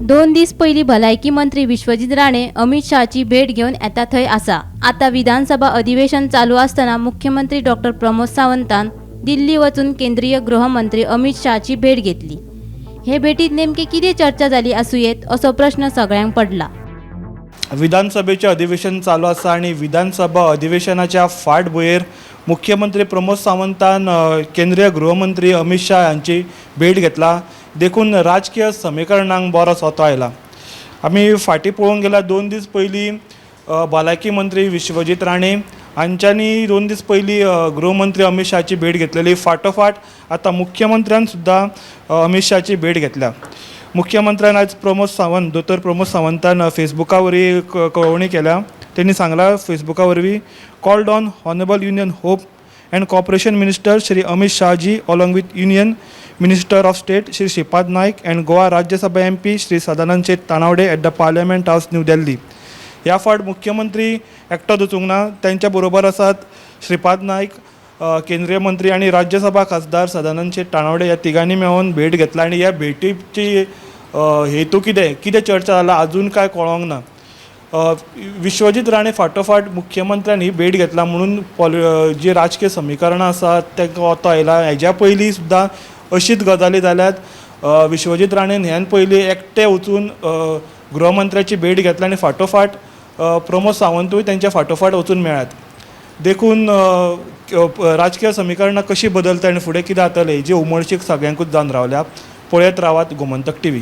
2 दीस पयलीं भलायकी मंत्री विश्वजीत राणे अमित शहाची भेट घेवन येता थंय आसा। आता विधानसभा अधिवेशन चालू असताना मुख्यमंत्री डॉक्टर प्रमोद सावंतान दिल्ली वचून केंद्रीय गृहमंत्री अमित शहाची भेट घेतली। हे भेटीत नेमकी कितें चर्चा जाली आसुयेत असो प्रश्न सगळ्यांक पडला। विधानसभेचे अधिवेशन चालू आसा आणि विधानसभा अधिवेशनाच्या फाटभुंयेर मुख्यमंत्री प्रमोद सावंतान केंद्रीय गृहमंत्री अमित शाह यांची भेट घेतला। देखून राजकीय समीकरणांक बरो सोतो आयला। आमी फाटीं पळोवंक गेल्यार 2 दीस पयलीं भलायकी मंत्री विश्वजीत राणे हांच्यांनी 2 दीस पयलीं गृहमंत्री अमित शाहाची भेट घेतलेली। फाटोफाट आता मुख्यमंत्र्यान सुद्दां अमित शाहाची भेट घेतल्या। मुख्यमंत्र्यान आज दोतोर प्रमोद सावंतान फेसबुका वरवीं कळवणी केल्या। त्यांनी सांगला फेसबुका वरवीं called on honourable union home and cooperation minister Shri Amit Shah ji along with union minister of state Shri Shripad Naik and Goa Rajya MP Shri Sadanand Tanavade at the parliament house New Delhi. ह्या फाट मुख्यमंत्री एकटो वचूंक ना, त्यांच्या बरोबर आसात श्रीपाद नायक केंद्रीय मंत्री आणि राज्यसभा खासदार सदानंद तानावडे ह्या तिगांनी मेळून भेट घेतला। आणि ह्या भेटीची हेतू कितें चर्चा जाला अजून काय कळोंक ना। विश्वजीत राणे फाटोफाट मुख्यमंत्र्यान ही भेट घेतला म्हणून जी राजकीय समीकरणां आसात तेका वतो आयला। हेज्या पयलीं सुद्दां अशीच गजाली जाल्यात। विश्वजीत राणेन ह्यान पयलीं एकटे वचून गृहमंत्र्याची भेट घेतली आणि फाटोफाट प्रमोद सावंतूय त्यांच्या फाटोफाट वचून मेळ्ळ्यात। देखून राजकीय समीकरणां कशी बदलता आणि फुडें कितें जातलें हेजी उमळशीक सगळ्यांकूच जावन रावल्या। पळयत रावात गोमंतक TV।